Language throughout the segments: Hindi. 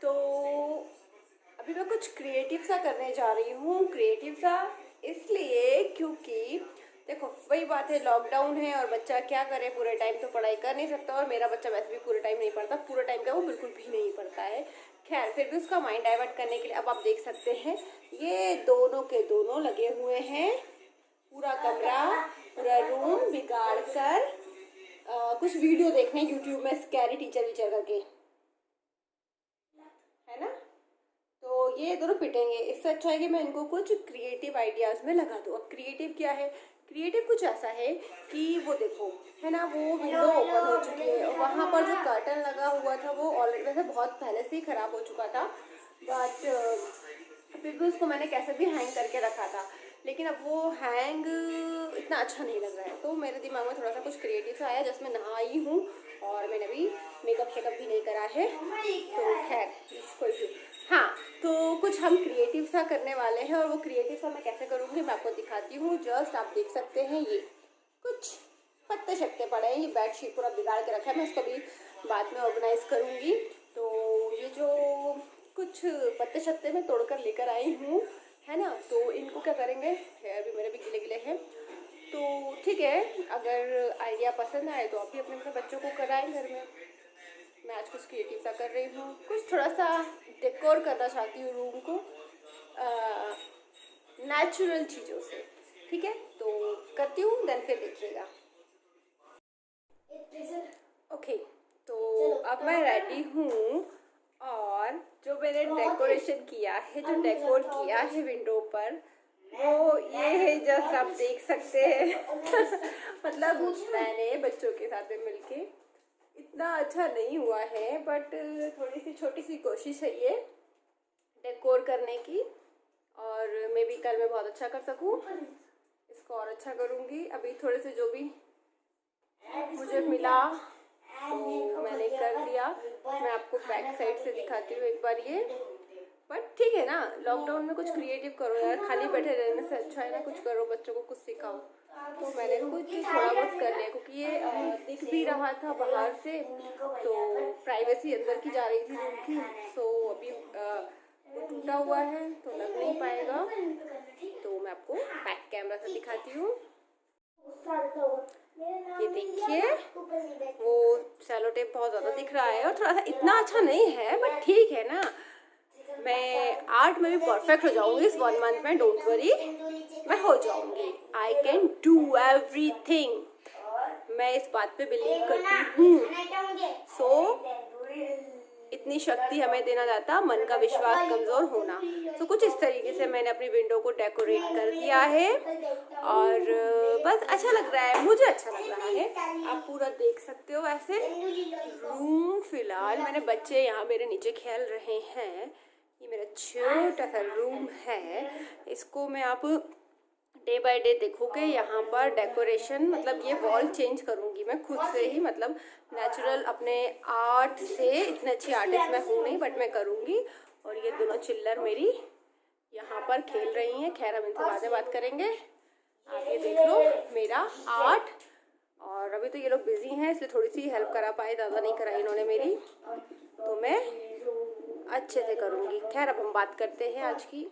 तो अभी मैं कुछ क्रिएटिव सा करने जा रही हूँ। क्रिएटिव सा इसलिए क्योंकि देखो वही बात है, लॉकडाउन है और बच्चा क्या करे, पूरे टाइम तो पढ़ाई कर नहीं सकता, और मेरा बच्चा वैसे भी पूरे टाइम नहीं पढ़ता, पूरे टाइम का वो बिल्कुल भी नहीं पढ़ता है। खैर फिर भी उसका माइंड डाइवर्ट करने के लिए अब आप देख सकते हैं ये दोनों के दोनों लगे हुए हैं, पूरा कमरा पूरा रूम बिगाड़ कर कुछ वीडियो देखने यूट्यूब में स्कैरी टीचर वीचर करके, है ना। तो ये दोनों पिटेंगे, इससे अच्छा है कि मैं इनको कुछ क्रिएटिव आइडियाज़ में लगा दूँ। अब क्रिएटिव क्या है, क्रिएटिव कुछ ऐसा है कि वो देखो है ना, वो विंडो ओपन हो चुकी है और वहाँ पर जो कर्टन लगा हुआ था वो ऑलरेडी वैसे बहुत पहले से ही ख़राब हो चुका था, बट फिर भी उसको मैंने कैसे भी हैंग करके रखा था, लेकिन अब वो हैंग इतना अच्छा नहीं लग रहा है। तो मेरे दिमाग में थोड़ा सा कुछ क्रिएटिव सा आया, जिसमें नहाई हूँ और मैंने अभी मेकअप शेकअप भी नहीं करा है, तो खैर कोई भी। हाँ, तो कुछ हम क्रिएटिव सा करने वाले हैं और वो क्रिएटिव सा मैं कैसे करूँगी मैं आपको दिखाती हूँ। जस्ट आप देख सकते हैं ये कुछ पत्ते शक्ते पड़े हैं, ये बेडशीट पूरा बिगाड़ के रखा है, मैं इसको भी बाद में ऑर्गेनाइज करूँगी। तो ये जो कुछ पत्ते शत्ते मैं तोड़ कर लेकर आई हूँ, है ना, तो इनको क्या करेंगे, हेयर भी मेरे भी गिले गिले हैं, तो ठीक है, अगर आइडिया पसंद आए तो आप भी अपने अपने बच्चों को कराएं घर में। मैं आज कुछ क्रिएटिव सा कर रही हूँ, कुछ थोड़ा सा डेकोर करना चाहती हूँ रूम को नेचुरल चीज़ों से, ठीक है, तो करती हूँ, देन फिर देखिएगा। ओके, तो अब मैं रेडी हूँ और जो मैंने डेकोरेशन किया है, जो डेकोर किया है विंडो पर, वो ये है, जस्ट आप देख सकते हैं मतलब मैंने बच्चों के साथ में मिलके, इतना अच्छा नहीं हुआ है बट थोड़ी सी छोटी सी कोशिश है ये डेकोर करने की, और मे बी कल मैं बहुत अच्छा कर सकूँ, इसको और अच्छा करूँगी। अभी थोड़े से जो भी मुझे मिला तो मैंने कर दिया। मैं आपको बैक साइड से दिखाती हूँ एक बार ये, बट ठीक है ना, लॉकडाउन में कुछ क्रिएटिव करो यार, खाली बैठे रहने से अच्छा है ना कुछ करो, बच्चों को कुछ सिखाओ। तो मैंने कुछ थोड़ा बहुत कर लिया, क्योंकि ये दिख भी रहा था बाहर से, तो प्राइवेसी अंदर की जा रही थी रूम की। सो अभी वो टूटा हुआ है तो लग नहीं पाएगा, तो मैं आपको बैक कैमरा से दिखाती हूँ। ये देखिए, वो सेलो टेप बहुत ज़्यादा दिख रहा है और थोड़ा सा इतना अच्छा नहीं है, बट ठीक है ना, मैं आर्ट में भी परफेक्ट हो जाऊंगी इस 1 मंथ में, डोंट वरी, मैं हो जाऊंगी। आई कैन डू एवरीथिंग, मैं इस बात पे बिलीव करती हूँ। सो इतनी शक्ति हमें देना जाता, मन का विश्वास कमज़ोर होना। तो कुछ इस तरीके से मैंने अपनी विंडो को डेकोरेट कर दिया है और बस अच्छा लग रहा है, मुझे अच्छा लग रहा है, आप पूरा देख सकते हो। ऐसे रूम फिलहाल मैंने, बच्चे यहाँ मेरे नीचे खेल रहे हैं, ये मेरा छोटा सा रूम है, इसको मैं आप डे बाय डे देखोगे। यहाँ पर डेकोरेशन मतलब ये वॉल चेंज करूँगी मैं खुद से ही, मतलब नेचुरल अपने आर्ट से, इतने अच्छी आर्टिस्ट मैं हूँ नहीं बट मैं करूँगी। और ये दोनों चिल्लर मेरी यहाँ पर खेल रही हैं, खैर हम इनसे बाद में बात करेंगे। आप ये देख लो मेरा आर्ट, और अभी तो ये लोग बिजी हैं इसलिए थोड़ी सी हेल्प करा पाए, ज़्यादा नहीं कराई इन्होंने मेरी, तो मैं अच्छे से करूँगी। खैर अब हम बात करते हैं आज की।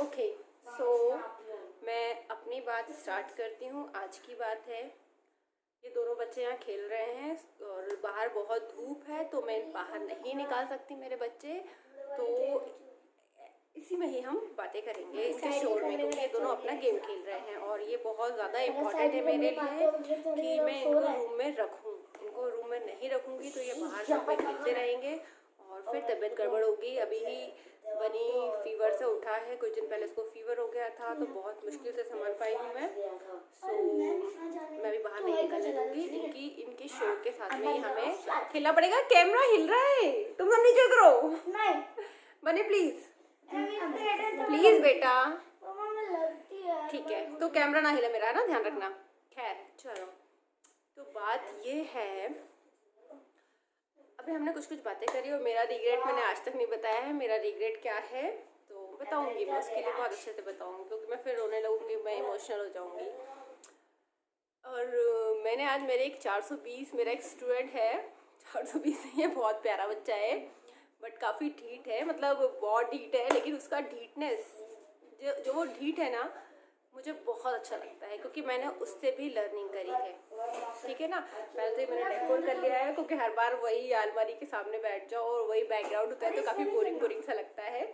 ओके, सो मैं अपनी बात स्टार्ट करती हूँ। आज की बात है, ये दोनों बच्चे यहाँ खेल रहे हैं और बाहर बहुत धूप है, तो मैं बाहर नहीं निकाल सकती मेरे बच्चे, तो इसी में ही हम बातें करेंगे इसके शोर में, क्योंकि ये दोनों अपना गेम खेल रहे हैं और ये बहुत ज़्यादा इम्पोर्टेंट है मेरे लिए कि मैं इनको रूम में रखूँ। इनको रूम में नहीं रखूँगी तो ये बाहर सब में खेलते रहेंगे और फिर तबीयत गड़बड़ होगी। अभी ही बनी फीवर से उठा है, कुछ दिन पहले इसको फीवर हो गया था, तो बहुत मुश्किल से संभाल पाई हूँ मैं। सो मैं भी बाहर नहीं निकलने दूँगी, इनकी शो के साथ में ही हमें खेलना पड़ेगा। कैमरा हिल रहा है, तुम सब नीचे उतरो बने प्लीज प्लीज बेटा, ठीक है, तो कैमरा ना हिले मेरा, है ना, ध्यान रखना। खैर चलो, तो बात ये है, अभी हमने कुछ कुछ बातें करी और मेरा रिग्रेट मैंने आज तक नहीं बताया है। मेरा रिग्रेट क्या है तो बताऊंगी मैं, उसके लिए बहुत अच्छे से बताऊंगी, क्योंकि मैं फिर रोने लगूंगी, मैं इमोशनल हो जाऊंगी। और मैंने आज मेरे एक 420 मेरा एक स्टूडेंट है और तो भी सही है, बहुत प्यारा बच्चा है बट काफ़ी ढीठ है, मतलब बहुत ढीठ है, लेकिन उसका ढीठनेस जो वो ढीठ है ना मुझे बहुत अच्छा लगता है, क्योंकि मैंने उससे भी लर्निंग करी है। ठीक है ना, पहले तो मैंने डेकोर कर लिया है, क्योंकि हर बार वही अलमारी के सामने बैठ जाओ और वही बैकग्राउंड होता है तो काफ़ी बोरिंग सा लगता है।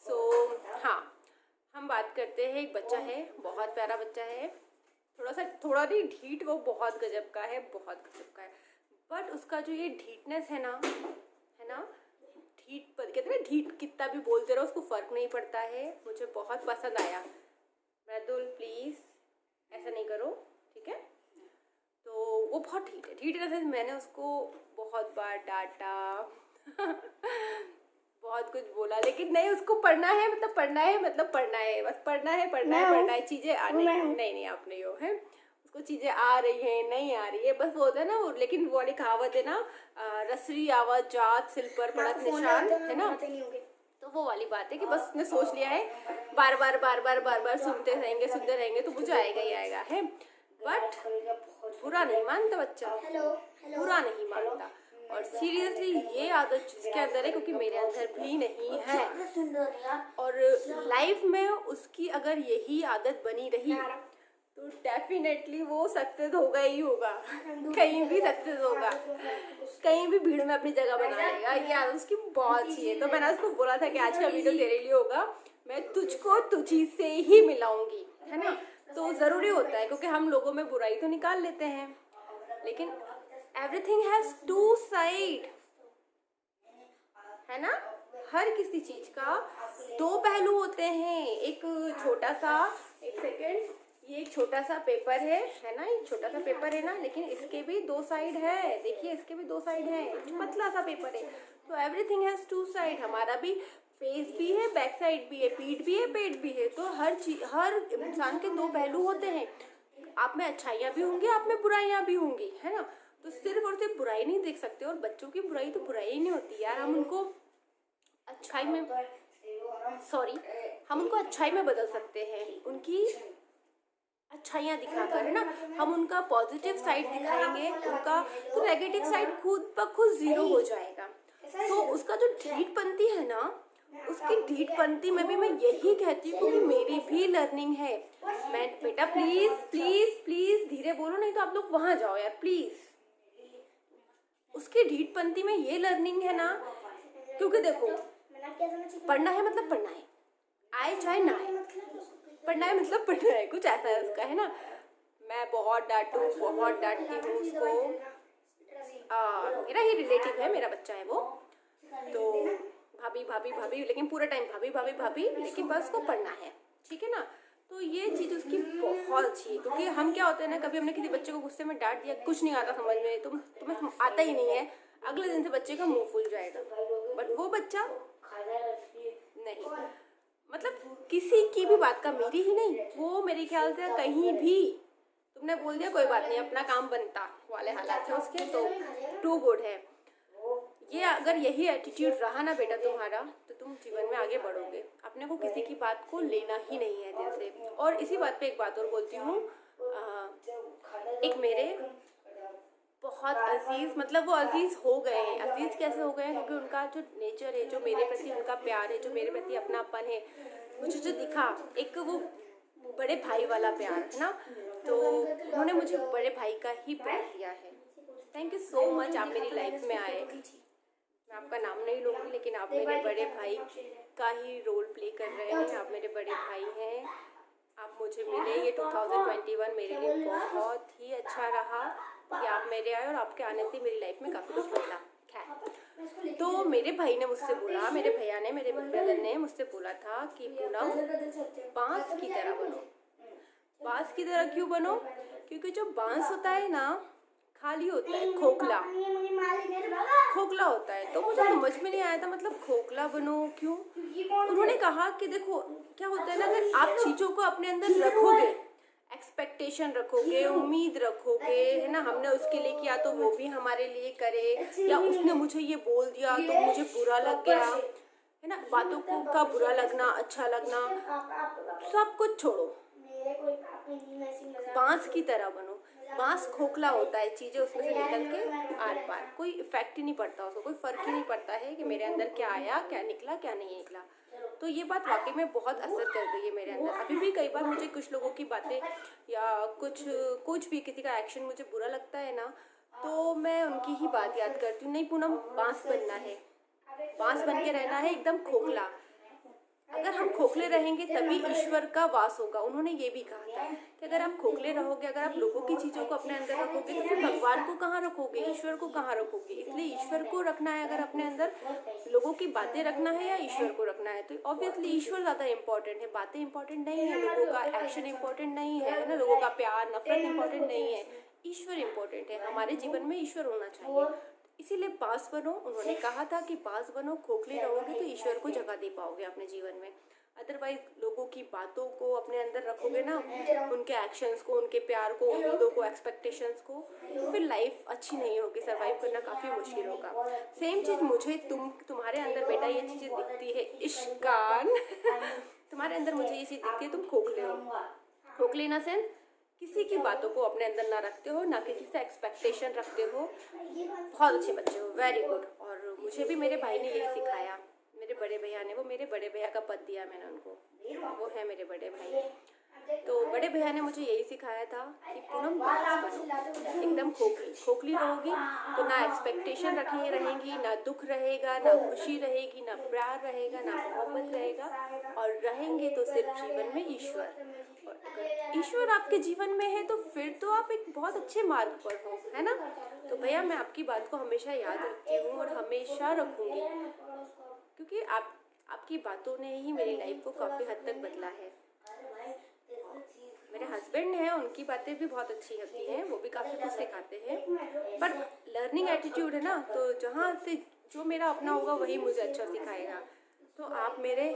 सो हाँ, हम बात करते हैं, एक बच्चा है, बहुत प्यारा बच्चा है, थोड़ा नहीं ढीठ, वो बहुत गजब का है, बहुत गजब का है। बट उसका जो ये ढीठनेस है ना, कहते हैं ना, ढीठ कितना भी बोलते रहो उसको फ़र्क नहीं पड़ता है। मुझे बहुत पसंद आया। मृदुल प्लीज़ ऐसा नहीं करो, ठीक है। तो वो बहुत ढीठ है, ढीठ है। मैंने उसको बहुत बार डांटा बहुत कुछ बोला, लेकिन नहीं, उसको पढ़ना है, मतलब पढ़ना है, बस पढ़ना है, चीज़ें नहीं आप नहीं हो, है उसको चीज़ें आ रही हैं, नहीं आ रही है, बस वो होता है ना वो। लेकिन वो वाली कहावत है ना, रसरी आवाज़ जात सिल पर पड़त निशान, है ना, तो वो वाली बात है कि बस उसने सोच लिया है बार बार सुनते रहेंगे तो मुझे आएगा ही आएगा है। बट बुरा नहीं मानता बच्चा, बुरा नहीं मानता। और सीरियसली ये आदत जिसके अंदर है, क्योंकि मेरे अंदर भी नहीं है, और लाइफ में उसकी अगर यही आदत बनी रही तो डेफिनेटली वो सक्सेस होगा ही होगा, कहीं भी सक्सेस होगा, कहीं भी भीड़ में अपनी जगह बना लेगा। ये आदत उसकी बहुत अच्छी है। तो मैंने उसको बोला था कि आज का वीडियो तेरे लिए होगा, मैं तुझको तुझी से ही मिलाऊंगी, है ना। तो ज़रूरी होता है, क्योंकि हम लोगों में बुराई तो निकाल लेते हैं, लेकिन एवरीथिंग हैज़ टू साइड, है ना। हर किसी चीज़ का दो पहलू होते हैं। एक छोटा सा, एक सेकेंड, ये एक छोटा सा पेपर है ना, ये छोटा सा पेपर है ना, लेकिन इसके भी दो साइड है। देखिए इसके भी दो साइड है, पतला सा पेपर है। तो एवरीथिंग हैज़ टू साइड। हमारा भी फेस भी है, बैक साइड भी है, पीठ भी है, पेट भी है। तो हर इंसान के दो पहलू होते हैं। आप में अच्छाइयाँ भी होंगी, आप में बुराइयाँ भी होंगी, है ना। तो सिर्फ और सिर्फ बुराई नहीं देख सकते, और बच्चों की बुराई तो बुराई ही नहीं होती यार। हम उनको अच्छाई में बदल सकते हैं, उनकी अच्छाइयाँ दिखाकर, है ना। हम उनका पॉजिटिव साइड दिखाएंगे, उनका तो नेगेटिव साइड खुद ब खुद जीरो हो जाएगा। तो उसका जो ढीठपंती है ना, उसकी ढीठपंती में भी मैं यही कहती हूँ कि मेरी भी लर्निंग है। मैं बेटा प्लीज धीरे बोलो, नहीं तो आप लोग वहाँ जाओ यार प्लीज। उसकी ढीठपंती में ये लर्निंग है ना, क्योंकि देखो पढ़ना है मतलब पढ़ना है, आए चाहे ना आए, पढ़ना है मतलब पढ़ना है, कुछ ऐसा है उसका, है ना। मैं बहुत डांटती हूँ उसको। मेरा ही रिलेटिव है, मेरा बच्चा है वो, तो भाभी, लेकिन पूरा टाइम भाभी, लेकिन बस उसको पढ़ना है, ठीक है ना। तो ये चीज़ उसकी बहुत अच्छी है, क्योंकि हम क्या होते हैं ना, कभी हमने किसी बच्चे को गुस्से में डांट दिया, कुछ नहीं आता समझ में, तुम्हें आता ही नहीं है, अगले दिन से बच्चे का मुंह फूल जाएगा। बट वो बच्चा नहीं, मतलब किसी की भी बात का, मेरी ही नहीं, वो मेरे ख्याल से कहीं भी तुमने बोल दिया कोई बात नहीं, अपना काम बनता वाले हालात है उसके, तो टू गुड है ये। अगर यही एटीट्यूड रहा ना बेटा तुम्हारा, तो तुम जीवन में आगे बढ़ोगे। अपने को किसी की बात को लेना ही नहीं है दिल से। और इसी बात पे एक बात और बोलती हूँ, एक मेरे बहुत अजीज, मतलब वो अजीज हो गए हैं। अजीज कैसे हो गए हैं, क्योंकि उनका जो नेचर है, जो मेरे प्रति उनका प्यार है, जो मेरे प्रति अपनापन है, मुझे जो दिखा, एक वो बड़े भाई वाला प्यार है ना, तो उन्होंने मुझे बड़े भाई का ही प्यार दिया है। थैंक यू सो मच, आप मेरी लाइफ में आए। मैं आपका नाम नहीं लूँगी, लेकिन आप मेरे बड़े भाई का ही रोल प्ले कर रहे हैं। आप मेरे बड़े भाई हैं, आप मुझे मिले। ये 2021 मेरे लिए बहुत ही अच्छा रहा कि आप मेरे आए, और आपके आने से मेरी लाइफ में काफ़ी कुछ बदला। खैर, तो मेरे भाई ने मुझसे बोला, मेरे भैया ने, मेरे ब्रदर ने मुझसे बोला था कि पूनम बांस की तरह बनो। बांस की तरह क्यों बनो? क्योंकि जो बांस होता है ना, खाली होता है, खोखला होता है। तो मुझे समझ में नहीं आया था, मतलब खोखला बनो क्यों? उन्होंने कहा कि देखो क्या होता है ना, अगर आप चीज़ों को अपने अंदर रखोगे, एक्सपेक्टेशन रखोगे, उम्मीद रखोगे, है ना, हमने उसके लिए किया तो वो भी हमारे लिए करे, या उसने मुझे ये बोल दिया तो मुझे बुरा लग गया, है ना, बातों को का बुरा लगना, अच्छा लगना, सब कुछ छोड़ो, बांस की तरह बनो। बांस खोखला होता है, चीज़ें उसमें से निकल के आर पार, कोई इफेक्ट ही नहीं पड़ता उसको, कोई फ़र्क ही नहीं पड़ता है कि मेरे अंदर क्या आया, क्या निकला, क्या नहीं निकला। तो ये बात वाकई में बहुत असर कर गई है मेरे अंदर। अभी भी कई बार मुझे कुछ लोगों की बातें या कुछ भी किसी का एक्शन मुझे बुरा लगता है ना, तो मैं उनकी ही बात याद करती हूँ, नहीं पूनम बांस बनना है, बांस बन के रहना है एकदम खोखला। अगर हम खोखले रहेंगे तभी ईश्वर का वास होगा। उन्होंने ये भी कहा था कि अगर आप खोखले रहोगे, अगर आप लोगों की चीज़ों को अपने अंदर रखोगे तो फिर भगवान को कहाँ रखोगे, ईश्वर को कहाँ रखोगे। इसलिए ईश्वर को रखना है अगर अपने अंदर, लोगों की बातें रखना है या ईश्वर को रखना है, तो ऑब्वियसली ईश्वर ज़्यादा इंपॉर्टेंट है, बातें इंपॉर्टेंट नहीं है, लोगों का एक्शन इंपॉर्टेंट नहीं है ना, लोगों का प्यार नफरत इंपॉर्टेंट नहीं है, ईश्वर इंपॉर्टेंट है। हमारे जीवन में ईश्वर होना चाहिए, इसीलिए बांस बनो। उन्होंने कहा था कि बांस बनो, खोखले रहोगे तो ईश्वर को जगह दे पाओगे अपने जीवन में। अदरवाइज लोगों की बातों को अपने अंदर रखोगे ना, उनके एक्शंस को, उनके प्यार को, उम्मीदों को, एक्सपेक्टेशंस को, तो फिर लाइफ अच्छी नहीं होगी, सर्वाइव करना काफ़ी मुश्किल होगा। सेम चीज़ मुझे तुम्हारे अंदर बेटा ये चीज़ें दिखती है, इश्कान तुम्हारे अंदर मुझे ये चीज़ दिखती है, तुम खोखले हो। खोखले इन सेंस किसी की बातों को अपने अंदर ना रखते हो, ना किसी से एक्सपेक्टेशन रखते हो, बहुत अच्छे बच्चे हो, वेरी गुड। और मुझे भी मेरे भाई ने यही सिखाया, मेरे बड़े भैया ने, वो मेरे बड़े भैया का पद दिया मैंने उनको, वो है मेरे बड़े भाई। तो बड़े भैया ने मुझे यही सिखाया था कि पूनम बांस बनो, एकदम खोखली रहोगी तो ना एक्सपेक्टेशन रखी रहेंगी, ना दुख रहेगा, ना खुशी रहेगी, ना प्यार रहेगा, ना मोहब्बत रहेगा, और रहेंगे तो सिर्फ जीवन में ईश्वर। और अगर ईश्वर आपके जीवन में है तो फिर तो आप एक बहुत अच्छे मार्ग पर हो, है ना। तो भैया मैं आपकी बात को हमेशा याद रखती हूँ और हमेशा रखूँगी, क्योंकि आपकी बातों ने ही मेरी लाइफ को काफ़ी हद तक बदला है। मेरे हस्बैंड हैं, उनकी बातें भी बहुत अच्छी होती हैं, वो भी काफ़ी कुछ सिखाते हैं, पर लर्निंग एटीट्यूड है ना, तो जहाँ से जो मेरा अपना होगा वही मुझे अच्छा सिखाएगा। तो आप मेरे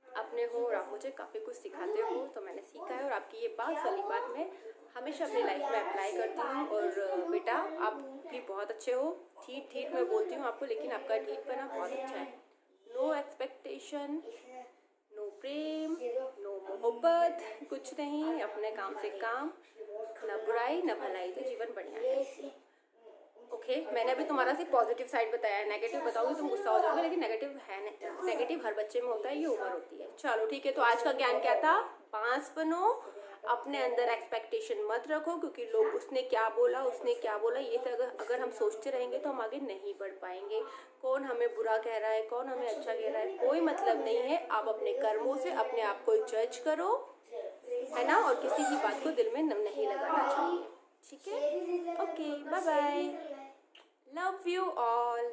अपने हो और आप मुझे काफ़ी कुछ सिखाते हो, तो मैंने सीखा है और आपकी ये बात वाली बात मैं हमेशा अपनी लाइफ में अप्लाई करती हूँ। और बेटा आप भी बहुत अच्छे हो, ठीक मैं बोलती हूँ आपको, लेकिन आपका ठीकपना बहुत अच्छा है। नो एक्सपेक्टेशन, नो प्रेम, नो मोहब्बत, कुछ नहीं, अपने काम से काम, ना बुराई ना भलाई, तो जीवन बढ़िया है। ओके, मैंने अभी तुम्हारा सिर्फ पॉजिटिव साइड बताया है, नेगेटिव बताओगे तुम गुस्सा हो जाओगे, लेकिन नेगेटिव है नहीं, नेगेटिव हर बच्चे में होता है, ये उम्र होती है। चलो ठीक है, तो आज का ज्ञान क्या था, बांस बनो, अपने अंदर एक्सपेक्टेशन मत रखो, क्योंकि लोग उसने क्या बोला ये अगर हम सोचते रहेंगे तो हम आगे नहीं बढ़ पाएंगे। कौन हमें बुरा कह रहा है, कौन हमें अच्छा कह रहा है, कोई मतलब नहीं है। आप अपने कर्मों से अपने आप को जज करो, है ना, और किसी की बात को दिल में नहीं लगाना चाहिए, ठीक है। Okay, bye bye, love you all.